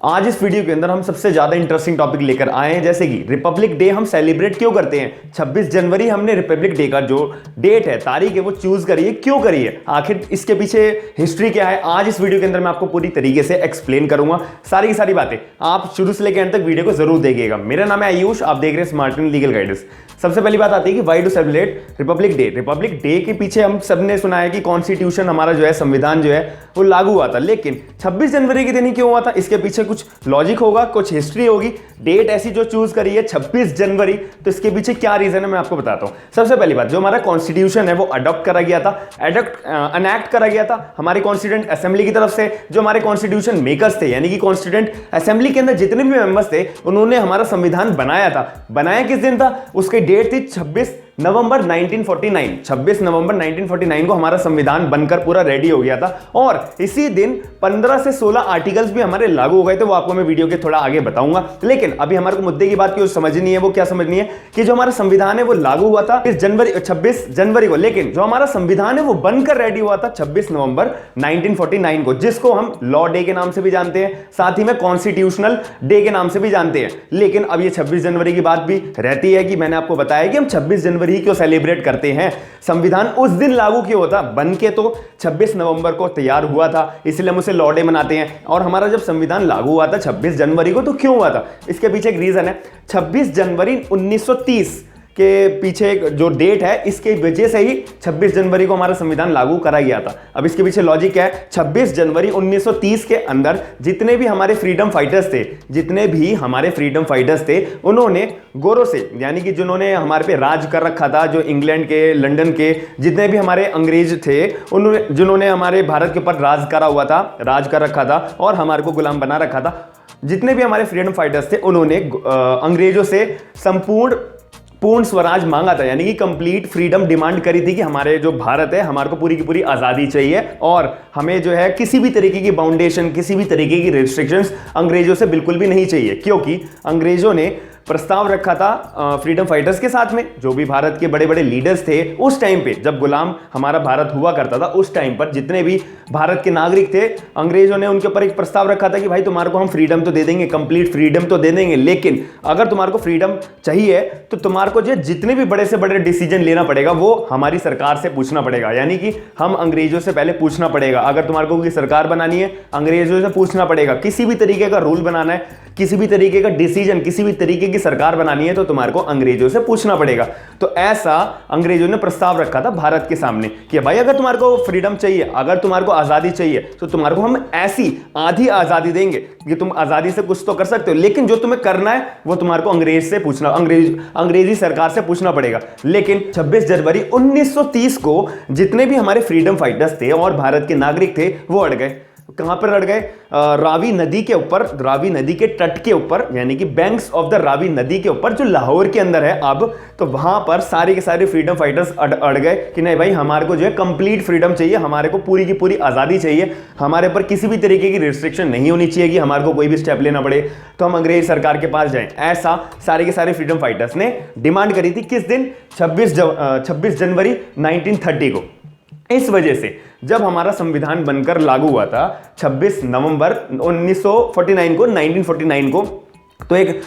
आज इस वीडियो के अंदर हम सबसे ज्यादा इंटरेस्टिंग टॉपिक लेकर आए हैं, जैसे कि रिपब्लिक डे हम सेलिब्रेट क्यों करते हैं। 26 जनवरी हमने रिपब्लिक डे का जो डेट है, तारीख है, वो चूज करी है, क्यों करी है, आखिर इसके पीछे हिस्ट्री क्या है। आज इस वीडियो के अंदर मैं आपको पूरी तरीके से एक्सप्लेन करूंगा सारी की सारी बातें। आप शुरू से लेकर अंत तक वीडियो को जरूर देखिएगा। मेरा नाम है आयुष, आप देख रहे हैं स्मार्ट एंड लीगल गाइडेंस। सबसे पहली बात आती है कि why to celebrate Republic Day. Republic Day के पीछे हम सबने सुना है कि कॉन्स्टिट्यूशन हमारा जो है, संविधान जो है वो लागू हुआ था, लेकिन 26 जनवरी के दिन ही क्यों हुआ था, इसके पीछे कुछ लॉजिक होगा, कुछ हिस्ट्री होगी। डेट ऐसी जो चूज करी है 26 जनवरी, तो इसके पीछे क्या रीजन है मैं आपको बताता हूं। सबसे पहली बात, जो हमारा कॉन्स्टिट्यूशन है वो अडॉप्ट करा गया था, एनैक्ट करा गया था हमारी कॉन्स्टिट्यूएंट असेंबली की तरफ से। जो हमारे कॉन्स्टिट्यूशन मेकर्स थे, यानी कि कॉन्स्टिट्यूएंट असेंबली के अंदर जितने भी मेंबर्स थे, उन्होंने हमारा संविधान बनाया था। बनाया किस दिन था, उसकी डेट थी 26 नवंबर 1949। 26 नवंबर 1949 को हमारा संविधान बनकर पूरा रेडी हो गया था, और इसी दिन 15 से 16 आर्टिकल्स भी हमारे लागू हो गए थे। वो आपको मैं वीडियो के थोड़ा आगे बताऊंगा, लेकिन अभी हमारे को मुद्दे की बात क्यों समझनी है, वो क्या समझनी है कि जो हमारा संविधान है वो लागू हुआ था 26 जनवरी को, लेकिन जो हमारा संविधान है वो बनकर रेडी हुआ था 26 नवंबर 1949 को, जिसको हम लॉ डे के नाम से भी जानते हैं, साथ ही में कॉन्स्टिट्यूशनल डे के नाम से भी जानते हैं। लेकिन अब ये 26 जनवरी की बात भी रहती है कि मैंने आपको बताया कि हम 26 जनवरी क्यों सेलिब्रेट करते हैं। संविधान उस दिन लागू क्यों होता, बन के तो 26 नवंबर को तैयार हुआ था, इसलिए हम उसे लॉ डे मनाते हैं। और हमारा जब संविधान लागू हुआ था 26 जनवरी को, तो क्यों हुआ था, इसके पीछे एक रीजन है। 26 जनवरी 1930 के पीछे जो डेट है, इसके वजह से ही 26 जनवरी को हमारा संविधान लागू करा गया था। अब इसके पीछे लॉजिक है, 26 जनवरी 1930 के अंदर जितने भी हमारे फ्रीडम फाइटर्स थे, उन्होंने गोरों से, यानी कि जिन्होंने हमारे पे राज कर रखा था, जो इंग्लैंड के, लंदन के जितने भी हमारे अंग्रेज थे, उन्होंने जिन्होंने हमारे भारत के ऊपर राज कर रखा था और हमारे को गुलाम बना रखा था, जितने भी हमारे फ्रीडम फाइटर्स थे, उन्होंने अंग्रेजों से पूर्ण स्वराज मांगा था, यानी कि कंप्लीट फ्रीडम डिमांड करी थी कि हमारे जो भारत है, हमारे को पूरी की पूरी आज़ादी चाहिए, और हमें जो है किसी भी तरीके की बाउंडेशन, किसी भी तरीके की रिस्ट्रिक्शंस अंग्रेजों से बिल्कुल भी नहीं चाहिए। क्योंकि अंग्रेजों ने प्रस्ताव रखा था फ्रीडम फाइटर्स के साथ में, जो भी भारत के बड़े बड़े लीडर्स थे उस टाइम पे, जब गुलाम हमारा भारत हुआ करता था, उस टाइम पर जितने भी भारत के नागरिक थे, अंग्रेजों ने उनके ऊपर एक प्रस्ताव रखा था कि भाई तुम्हारे को हम फ्रीडम तो दे देंगे, कंप्लीट फ्रीडम तो दे देंगे, लेकिन अगर तुम्हारे को फ्रीडम चाहिए तो तुम्हारे को जो जितने भी बड़े से बड़े डिसीजन लेना पड़ेगा वो हमारी सरकार से पूछना पड़ेगा। यानी कि हम अंग्रेजों से पहले पूछना पड़ेगा, अगर तुम्हारे को कोई सरकार बनानी है, अंग्रेजों से पूछना पड़ेगा। किसी भी तरीके का रूल बनाना है, किसी भी तरीके का डिसीजन, किसी भी तरीके की सरकार बनानी है, तो तुम्हारे को अंग्रेजों से पूछना पड़ेगा। तो ऐसा अंग्रेजों ने प्रस्ताव रखा था भारत के सामने कि भाई अगर तुम्हारे को फ्रीडम चाहिए, अगर तुम्हारे को आजादी चाहिए, तो तुम्हारे को हम ऐसी आधी आजादी देंगे कि तुम आजादी से कुछ तो कर सकते हो, लेकिन जो तुम्हें करना है वो तुम्हारे को अंग्रेज से पूछना, अंग्रेजी सरकार से पूछना पड़ेगा। लेकिन 26 जनवरी 1930 को जितने भी हमारे फ्रीडम फाइटर्स थे और भारत के नागरिक थे, वो अड़ गए। कहां पर अड़ गए, रावी नदी के ऊपर, रावी नदी के तट के ऊपर, यानी कि बैंक्स ऑफ द रावी नदी के ऊपर, जो लाहौर के अंदर है अब, तो वहां पर सारे के सारे फ्रीडम फाइटर्स अड़ गए कि नहीं भाई, हमारे को जो है कंप्लीट फ्रीडम चाहिए, हमारे को पूरी की पूरी आजादी चाहिए, हमारे पर किसी भी तरीके की रिस्ट्रिक्शन नहीं होनी चाहिए कि हमारे को कोई भी स्टेप लेना पड़े तो हम अंग्रेज सरकार के पास जाएं। ऐसा सारे के सारे फ्रीडम फाइटर्स ने डिमांड करी थी। किस दिन, 26 जनवरी 1930 को। इस वजह से जब हमारा संविधान बनकर लागू हुआ था 26 नवंबर 1949 को, तो एक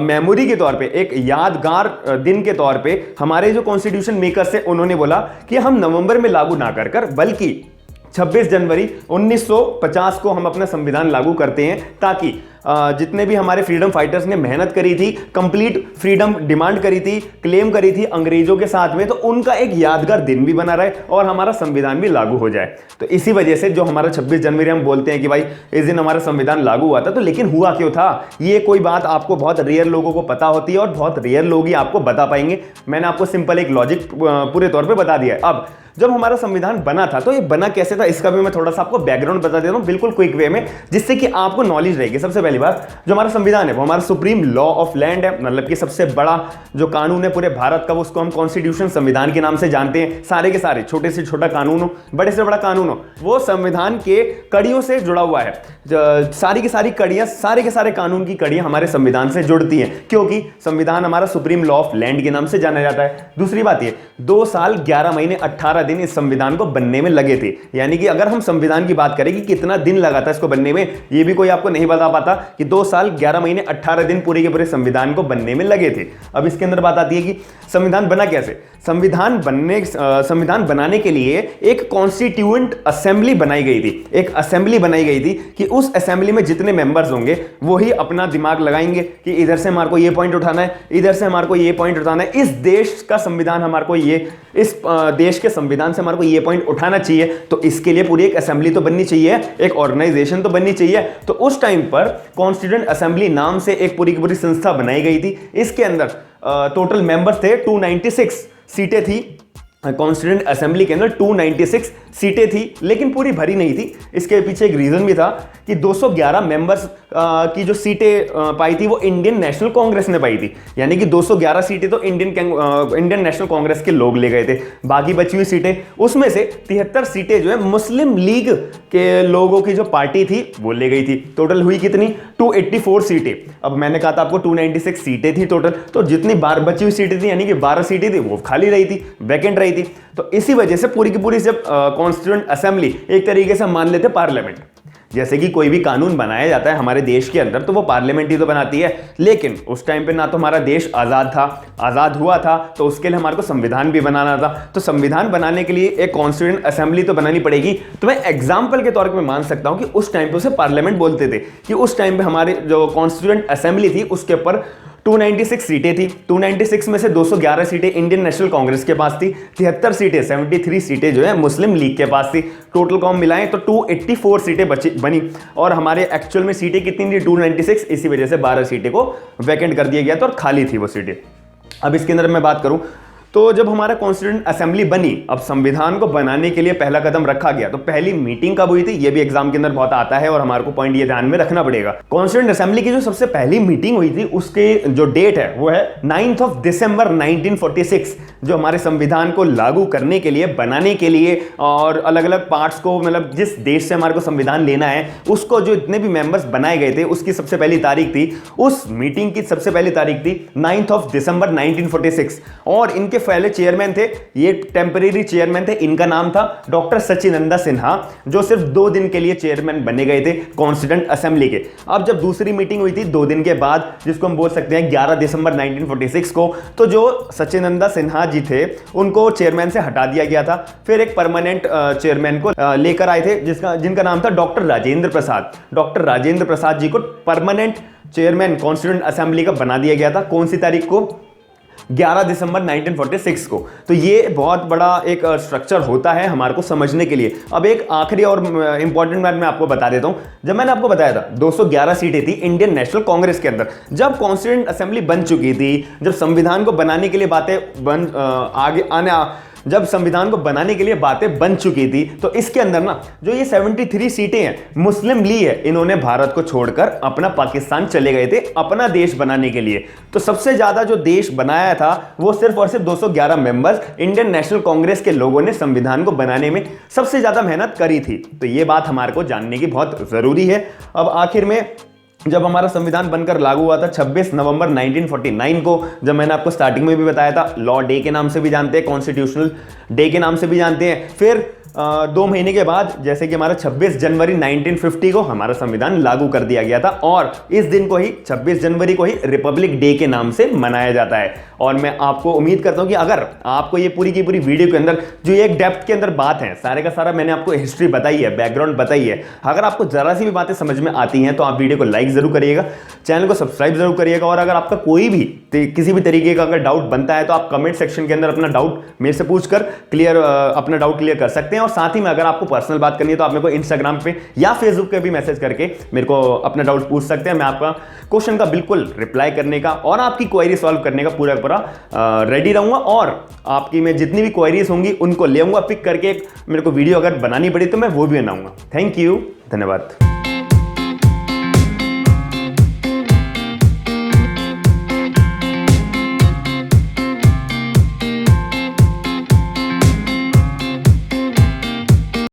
मेमोरी के तौर पे, एक यादगार दिन के तौर पे, हमारे जो कॉन्स्टिट्यूशन मेकर्स थे उन्होंने बोला कि हम नवंबर में लागू ना कर बल्कि 26 जनवरी 1950 को हम अपना संविधान लागू करते हैं, ताकि जितने भी हमारे फ्रीडम फाइटर्स ने मेहनत करी थी, कंप्लीट फ्रीडम डिमांड करी थी, क्लेम करी थी अंग्रेजों के साथ में, तो उनका एक यादगार दिन भी बना रहे और हमारा संविधान भी लागू हो जाए। तो इसी वजह से जो हमारा 26 जनवरी हम बोलते हैं कि भाई इस दिन हमारा संविधान लागू हुआ था। तो लेकिन हुआ क्यों था, ये कोई बात आपको बहुत रेयर लोगों को पता होती है और बहुत रेयर लोग ही आपको बता पाएंगे। मैंने आपको सिंपल एक लॉजिक पूरे तौर पर बता दिया है। अब जब हमारा संविधान बना था, तो ये बना कैसे था, इसका भी मैं थोड़ा सा आपको बैकग्राउंड बता देता हूं बिल्कुल क्विक वे में, जिससे कि आपको नॉलेज रहेगी। सबसे पहली बात, जो हमारा संविधान है वो हमारा सुप्रीम लॉ ऑफ लैंड है, मतलब कि सबसे बड़ा जो कानून है पूरे भारत का, वो उसको हम कॉन्स्टिट्यूशन, संविधान के नाम से जानते हैं। सारे के सारे, छोटे से छोटा कानून हो, बड़े से बड़ा कानून हो, वो संविधान के कड़ियों से जुड़ा हुआ है। सारी की सारी कड़ियां, सारे के सारे कानून की कड़ियां हमारे संविधान से जुड़ती हैं, क्योंकि संविधान हमारा सुप्रीम लॉ ऑफ लैंड के नाम से जाना जाता है। दूसरी बात ये, 2 साल 11 महीने 18 12 दिन इस संविधान को बनने में लगे थे। यानी कि अगर हम संविधान की बात करें कि कितना दिन लगा था इसको बनने में, ये भी कोई आपको नहीं बता पाता कि 2 साल 11 महीने 18 दिन पूरे के पूरे संविधान को बनने में लगे थे। अब इसके अंदर बात आती है कि संविधान बना कैसे। संविधान बनाने के लिए एक कॉन्स्टिट्यूएंट असेंबली बनाई गई थी। एक असेंबली बनाई गई थी कि उस असेंबली में जितने मेंबर्स होंगे वो ही अपना दिमाग लगाएंगे कि इधर से हमारे को ये पॉइंट उठाना है, इधर से हमारे को ये पॉइंट उठाना है, इस देश का संविधान हमारे को इस देश के संविधान से हमारे को ये पॉइंट उठाना चाहिए। तो इसके लिए पूरी एक असेंबली तो बननी चाहिए, एक ऑर्गेनाइजेशन तो बननी चाहिए। तो उस टाइम पर कॉन्स्टिट्यूएंट असेंबली नाम से एक पूरी की पूरी संस्था बनाई गई थी। इसके अंदर टोटल मेंबर्स थे 296 सीटें थी। कॉन्स्टिट्यूएंट असेंबली के अंदर 296 सीटें थी, लेकिन पूरी भरी नहीं थी। इसके पीछे एक रीजन भी था कि 211 मेंबर्स की जो सीटें पाई थी वो इंडियन नेशनल कांग्रेस ने पाई थी। यानी कि 211 सीटें तो इंडियन नेशनल कांग्रेस के लोग ले गए थे। बाकी बची हुई सीटें, उसमें से 73 सीटें जो है मुस्लिम लीग के लोगों की जो पार्टी थी वो ले गई थी। टोटल हुई कितनी? 284 सीटें। अब मैंने कहा था आपको 296 सीटें थी टोटल, तो जितनी बची हुई सीटें थी यानी कि 12 सीटें थी वो खाली रही थी, वैकेंट रही थी। तो इसी वजह से पूरी की पूरी जब कॉन्स्टिट्यूएंट असेंबली एक तरीके से मान लेते पार्लियामेंट, जैसे कि कोई भी कानून बनाया जाता है हमारे देश के अंदर तो वो पार्लियामेंट ही तो बनाती है। लेकिन उस टाइम पे ना तो हमारा देश आज़ाद हुआ था, तो उसके लिए हमारे को संविधान भी बनाना था। तो संविधान बनाने के लिए एक कॉन्स्टिट्यूएंट असेंबली तो बनानी पड़ेगी। तो मैं एग्जाम्पल के तौर पर मान सकता हूं कि उस टाइम पे उसे पार्लियामेंट बोलते थे, कि उस टाइम पे हमारे जो कॉन्स्टिट्यूएंट असेंबली थी उसके ऊपर 296 सीटें थी। 296 में से 211 सीटें इंडियन नेशनल कांग्रेस के पास थी, 73 सीटें 73 सीटें जो है मुस्लिम लीग के पास थी। टोटल को हम मिलाएं तो 284 सीटें बनी, और हमारे एक्चुअल में सीटें कितनी थी? 296। इसी वजह से 12 सीटें को वैकेंट कर दिया गया था और खाली थी वो सीटें। अब इसके अंदर मैं बात करूं तो जब हमारा कॉन्स्टिट्यूएंट असेंबली बनी, अब संविधान को बनाने के लिए पहला कदम रखा गया। तो पहली मीटिंग कब हुई थी ये भी एग्जाम के अंदर बहुत आता है और हमारे को पॉइंट ये ध्यान में रखना पड़ेगा। कॉन्स्टिट्यूएंट असेंबली की जो सबसे पहली मीटिंग हुई थी उसके जो डेट है वो है 9 दिसंबर 1946। जो हमारे संविधान को लागू करने के लिए, बनाने के लिए और अलग अलग पार्ट्स को, मतलब जिस देश से हमारे को संविधान लेना है उसको जो इतने भी मेंबर्स बनाए गए थे उसकी सबसे पहली तारीख थी। उस मीटिंग की सबसे पहली तारीख थी 9 दिसंबर 1946। और इनके पहले चेयरमैन थे, ये टेम्परेरी चेयरमैन थे, इनका नाम था डॉक्टर सचिदानंद सिन्हा, जो सिर्फ 2 दिन के लिए चेयरमैन बने गए थे कॉन्स्टिट्यूएंट असेंबली के। अब जब दूसरी मीटिंग हुई थी 2 दिन के बाद, जिसको हम बोल सकते हैं 11 दिसंबर 1946 को, तो जो सचिदानंद सिन्हा जी थे उनको चेयरमैन से हटा दिया गया था। फिर एक परमानेंट चेयरमैन को लेकर आए थे जिनका नाम था डॉक्टर राजेंद्र प्रसाद। डॉक्टर राजेंद्र प्रसाद जी को परमानेंट चेयरमैन कॉन्स्टिट्यूएंट असेंबली का बना दिया गया था। कौन सी तारीख को? 11 दिसंबर 1946 को। तो ये बहुत बड़ा एक स्ट्रक्चर होता है हमारे को समझने के लिए। अब एक आखिरी और इंपॉर्टेंट बात मैं आपको बता देता हूं। जब मैंने आपको बताया था 211 सीटें थी इंडियन नेशनल कांग्रेस के अंदर, जब कॉन्स्टिट्यूएंट असेंबली बन चुकी थी, जब संविधान को बनाने के लिए जब संविधान को बनाने के लिए बातें बन चुकी थी, तो इसके अंदर ना जो ये 73 सीटें हैं मुस्लिम लीग है, इन्होंने भारत को छोड़कर अपना पाकिस्तान चले गए थे अपना देश बनाने के लिए। तो सबसे ज्यादा जो देश बनाया था वो सिर्फ और सिर्फ 211 मेंबर्स इंडियन नेशनल कांग्रेस के लोगों ने संविधान को बनाने में सबसे ज्यादा मेहनत करी थी। तो ये बात हमारे को जानने की बहुत जरूरी है। अब आखिर में जब हमारा संविधान बनकर लागू हुआ था 26 नवंबर 1949 को, जब मैंने आपको स्टार्टिंग में भी बताया था, लॉ डे के नाम से भी जानते हैं, कॉन्स्टिट्यूशनल डे के नाम से भी जानते हैं। फिर 2 महीने के बाद जैसे कि हमारा 26 जनवरी 1950 को हमारा संविधान लागू कर दिया गया था, और इस दिन को ही 26 जनवरी को ही रिपब्लिक डे के नाम से मनाया जाता है। और मैं आपको उम्मीद करता हूं कि अगर आपको ये पूरी की पूरी वीडियो के अंदर जो एक डेप्थ के अंदर बात है, सारे का सारा मैंने आपको हिस्ट्री बताई है, बैकग्राउंड बताई है, अगर आपको जरा सी भी बातें समझ में आती हैं तो आप वीडियो को लाइक जरूर करिएगा, चैनल को सब्सक्राइब जरूर करिएगा। और अगर आपका कोई भी किसी भी तरीके का अगर डाउट बनता है तो आप कमेंट सेक्शन के अंदर अपना डाउट मेरे से पूछकर अपना डाउट क्लियर कर सकते हैं। और साथ ही में अगर आपको पर्सनल बात करनी है तो आप मेरे को इंस्टाग्राम पे या फेसबुक पे भी मैसेज करके मेरे को अपना डाउट पूछ सकते हैं। मैं आपका क्वेश्चन का बिल्कुल रिप्लाई करने का और आपकी क्वेरी सॉल्व करने का पूरा रेडी रहूंगा। और आपकी मैं जितनी भी क्वेरीज होंगी उनको ले आऊंगा पिक करके, मेरे को वीडियो अगर बनानी पड़ी तो मैं वो भी बनाऊंगा। थैंक यू, धन्यवाद।